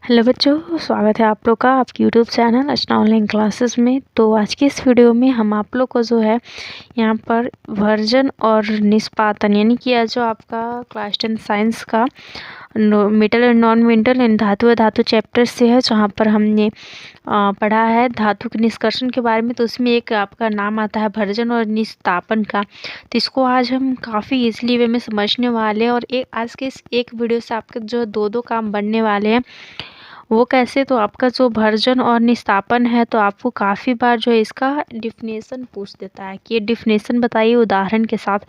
Hello बच्चों, स्वागत है आप लोग का आपके यूट्यूब चैनल अर्चना ऑनलाइन क्लासेस में। तो आज की इस वीडियो में हम आप लोग को जो है यहाँ पर वर्जन और निष्पादन यानी कि यह जो आपका क्लास 10 साइंस का metal and non metal and धातु व धातु चैप्टर से है, जहाँ पर हमने पढ़ा है धातु के निष्कर्षण के बारे में। तो उसमें एक आपका नाम आता है वर्जन और निष्पादन का। तो इसको आज हम काफ़ी इजीली वे में समझने वाले हैं और आज के इस एक वीडियो से आपके जो दो काम बनने वाले हैं वो कैसे। तो आपका जो वर्जन और निष्पादन है तो आपको काफ़ी बार जो है इसका डिफिनेशन पूछ देता है कि ये डिफिनेशन बताइए उदाहरण के साथ।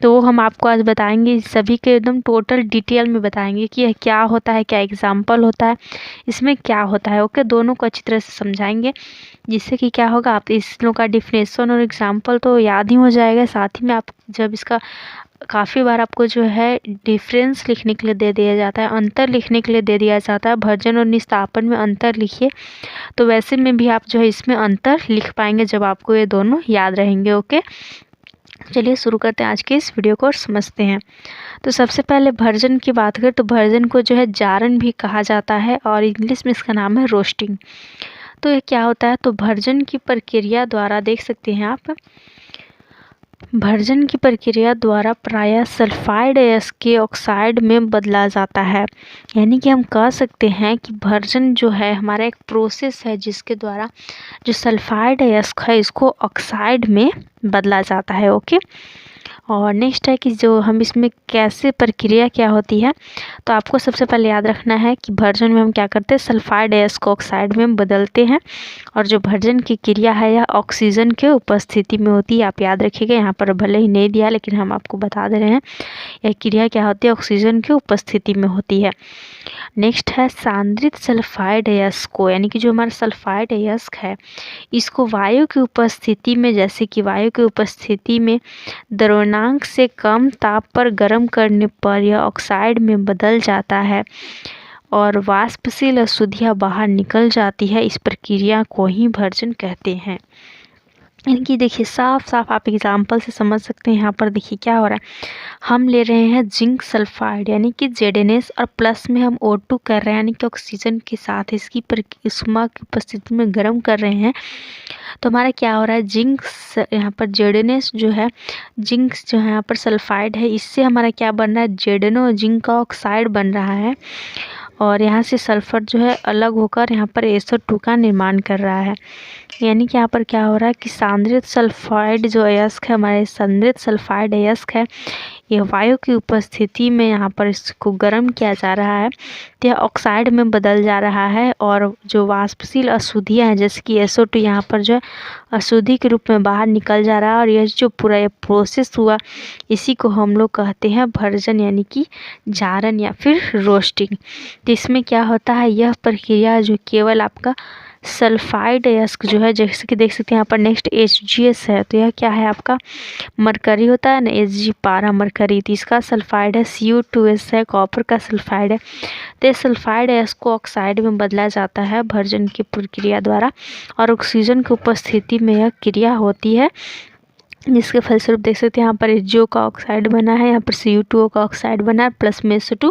तो वो हम आपको आज बताएंगे, सभी के एकदम टोटल डिटेल में बताएंगे कि यह क्या होता है, क्या एग्जाम्पल होता है, इसमें क्या होता है। ओके, दोनों को अच्छी तरह से समझाएंगे, जिससे कि क्या होगा आप इस लोगों का डिफिनेशन और एग्जाम्पल तो याद ही हो जाएगा। साथ ही में आप जब इसका काफ़ी बार आपको जो है डिफरेंस लिखने के लिए दे दिया जाता है, अंतर लिखने के लिए दे दिया जाता है, वर्जन और निष्पादन में अंतर लिखिए। तो वैसे में भी आप जो है इसमें अंतर लिख पाएंगे जब आपको ये दोनों याद रहेंगे। ओके, चलिए शुरू करते हैं आज के इस वीडियो को और समझते हैं। तो सबसे पहले वर्जन की बात करें तो वर्जन को जो है जारन भी कहा जाता है और इंग्लिश में इसका नाम है रोस्टिंग। तो ये क्या होता है, तो वर्जन की प्रक्रिया द्वारा देख सकते हैं आप, वर्जन की प्रक्रिया द्वारा प्रायः सल्फाइड अयस्क के ऑक्साइड में बदला जाता है। यानी कि हम कह सकते हैं कि वर्जन जो है हमारा एक प्रोसेस है जिसके द्वारा जो सल्फाइड अयस्क है इसको ऑक्साइड में बदला जाता है। ओके, और नेक्स्ट है कि जो हम इसमें कैसे प्रक्रिया क्या होती है, तो आपको सबसे पहले याद रखना है कि वर्जन में हम क्या करते हैं, सल्फाइड अयस्क को ऑक्साइड में बदलते हैं। और जो वर्जन की क्रिया है यह ऑक्सीजन के उपस्थिति में होती है। आप याद रखिएगा, यहाँ पर भले ही नहीं दिया लेकिन हम आपको बता दे रहे हैं यह क्रिया क्या होती है, ऑक्सीजन की उपस्थिति में होती है। नेक्स्ट है सांद्रित सल्फाइड अयस्क को, यानी कि जो हमारा सल्फाइड अयस्क है इसको वायु की उपस्थिति में, जैसे कि वायु की उपस्थिति में द्रव्यमान से कम ताप पर गर्म करने पर यह ऑक्साइड में बदल जाता है और वाष्पशील अशुद्धियाँ बाहर निकल जाती है। इस प्रक्रिया को ही वर्जन कहते हैं। इनकी देखिए साफ साफ आप एग्जाम्पल से समझ सकते हैं। यहाँ पर देखिए क्या हो रहा है, हम ले रहे हैं जिंक सल्फाइड यानी कि ZnS और प्लस में हम O2 कर रहे हैं, यानी कि ऑक्सीजन के साथ इसकी उष्मा की उपस्थिति में गर्म कर रहे हैं। तो हमारा क्या हो रहा है, जिंक यहाँ पर ZnS जो है, जिंक जो है यहाँ पर सल्फाइड है, इससे हमारा क्या बन रहा है, ZnO जिंक का ऑक्साइड बन रहा है और यहाँ से सल्फर जो है अलग होकर यहाँ पर SO2 का निर्माण कर रहा है। यानी कि यहाँ पर क्या हो रहा है कि सांद्रित सल्फाइड जो अयस्क है, हमारे सांद्रित सल्फाइड अयस्क है, यह वायु की उपस्थिति में यहाँ पर इसको गर्म किया जा रहा है तो यह ऑक्साइड में बदल जा रहा है और जो वाष्पशील अशुद्धियाँ हैं जैसे कि SO2 यहाँ पर जो है अशुद्धि के रूप में बाहर निकल जा रहा है। और यह जो पूरा ये प्रोसेस हुआ इसी को हम लोग कहते हैं वर्जन यानी कि जारन या फिर रोस्टिंग। तो इसमें क्या होता है, यह प्रक्रिया जो केवल आपका सल्फाइड अयस्क जो है, जैसे कि देख सकते हैं यहाँ पर नेक्स्ट HGS है, तो यह क्या है आपका मरकरी होता है ना, Hg पारा मरकरी, तो इसका सल्फाइड है। Cu2S है, कॉपर का सल्फाइड है। तो सल्फाइड अयस्क को ऑक्साइड में बदला जाता है वर्जन की प्रक्रिया द्वारा और ऑक्सीजन की उपस्थिति में यह क्रिया होती है, जिसके फलस्वरूप देख सकते हैं यहाँ पर HO का ऑक्साइड बना है, यहाँ पर Cu2O का ऑक्साइड बना है, प्लस में SO2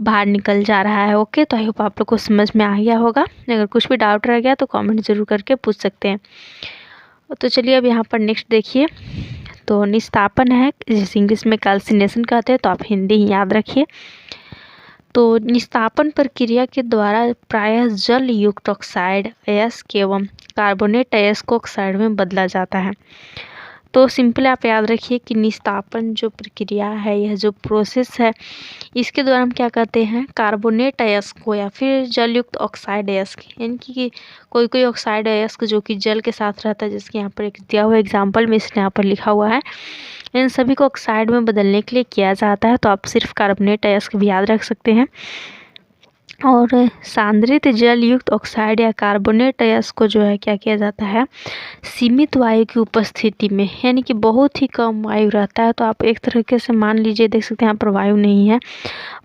बाहर निकल जा रहा है। ओके, तो आई होप आप लोग को समझ में आ गया होगा। अगर कुछ भी डाउट रह गया तो कमेंट ज़रूर करके पूछ सकते हैं। तो चलिए अब यहाँ पर नेक्स्ट देखिए, तो निष्पादन है, जिसे इंग्लिश में कैल्सिनेशन कहते हैं, तो आप हिंदी ही याद रखिए। तो निष्पादन प्रक्रिया के द्वारा प्रायः जल युक्त ऑक्साइड अयस्क एवं कार्बोनेट अयस्क को ऑक्साइड में बदला जाता है। तो सिंपल आप याद रखिए कि निष्पादन जो प्रक्रिया है, यह जो प्रोसेस है, इसके द्वारा हम क्या कहते हैं, कार्बोनेट अयस्क को या फिर जलयुक्त ऑक्साइड अयस्क, यानी कि कोई कोई ऑक्साइड अयस्क जो कि जल के साथ रहता है, जिसके यहाँ पर एक दिया हुआ एग्जाम्पल में इसने यहाँ पर लिखा हुआ है, इन सभी को ऑक्साइड में बदलने के लिए किया जाता है। तो आप सिर्फ कार्बोनेट अयस्क भी याद रख सकते हैं। और सांद्रित जल युक्त ऑक्साइड या कार्बोनेट अयस्क को जो है क्या किया जाता है, सीमित वायु की उपस्थिति में, यानी कि बहुत ही कम वायु रहता है। तो आप एक तरीके से मान लीजिए, देख सकते हैं यहाँ पर वायु नहीं है,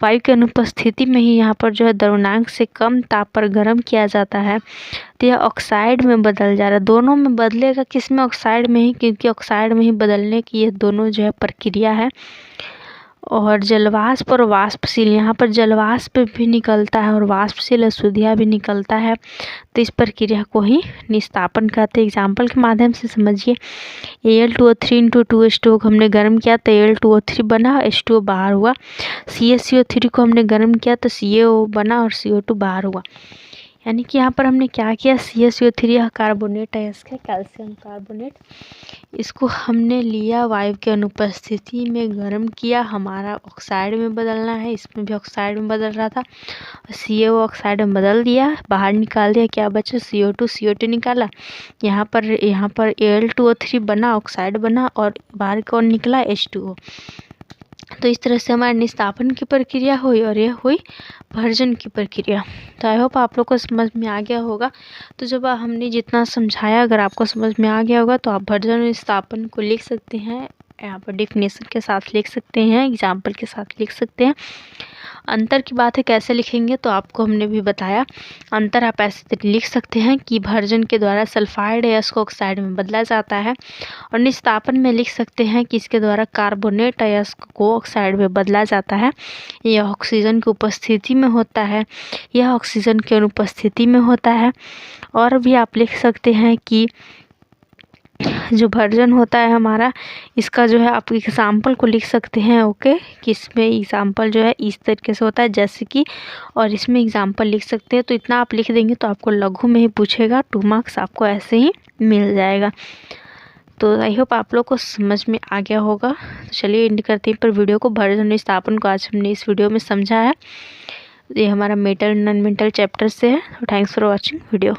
वायु की अनुपस्थिति में ही यहाँ पर जो है द्रव्यमान से कम ताप पर गर्म किया जाता है तो यह ऑक्साइड में बदल जा रहा है। दोनों में बदलेगा, किस में, ऑक्साइड में ही, क्योंकि ऑक्साइड में ही बदलने की ये दोनों जो है प्रक्रिया है। और जलवाष्प और वाष्पशील, यहाँ पर जलवाष्प भी निकलता है और वाष्पशील अशुद्धियाँ भी निकलता है, तो इस प्रक्रिया को ही निस्तापन कहते हैं। एग्जाम्पल के माध्यम से समझिए, Al2O3 इंटू 2H2O को हमने गर्म किया तो Al2O3 बना, H2O बाहर हुआ। CaCO3 को हमने गर्म किया तो CaO बना और CO2 बाहर हुआ। यानी कि यहाँ पर हमने क्या किया, CaCO3 यह कार्बोनेट है, इसका कैल्शियम कार्बोनेट, इसको हमने लिया, वायु की अनुपस्थिति में गर्म किया, हमारा ऑक्साइड में बदलना है, इसमें भी ऑक्साइड में बदल रहा था, CaO ऑक्साइड में बदल दिया, बाहर निकाल दिया, क्या बचा, CO2 निकाला। यहाँ पर Al2O3 बना, ऑक्साइड बना और बाहर कौन निकला, H2O। तो इस तरह से हमारे निस्तापन की प्रक्रिया हुई और यह हुई भर्जन की प्रक्रिया। तो आई होप आप लोग को समझ में आ गया होगा। तो जब हमने जितना समझाया, अगर आपको समझ में आ गया होगा तो आप भर्जन और निस्तापन को लिख सकते हैं, यहाँ पर डेफिनेशन के साथ लिख सकते हैं, एग्जाम्पल के साथ लिख सकते हैं। अंतर की बात है कैसे लिखेंगे, तो आपको हमने भी बताया। अंतर आप ऐसे लिख सकते हैं कि भर्जन के द्वारा सल्फाइड अयस्क को ऑक्साइड में बदला जाता है, और निस्तापन में लिख सकते हैं कि इसके द्वारा कार्बोनेट अयस्क को ऑक्साइड में बदला जाता है। यह ऑक्सीजन की उपस्थिति में होता है, यह ऑक्सीजन की अनुपस्थिति में होता है। और भी आप लिख सकते हैं कि जो भर्जन होता है हमारा, इसका जो है आप एग्जाम्पल को लिख सकते हैं, ओके, कि इसमें एग्जाम्पल जो है इस तरीके से होता है जैसे कि, और इसमें एग्जाम्पल लिख सकते हैं। तो इतना आप लिख देंगे तो आपको लघु में ही पूछेगा, 2 मार्क्स आपको ऐसे ही मिल जाएगा। तो आई होप आप लोग को समझ में आ गया होगा। तो चलिए एंड करते हैं पर वीडियो को। भर्जन निस्तापन को आज हमने इस वीडियो में समझा है। ये हमारा मेटल नॉन मेटल चैप्टर से है। Thanks for watching video.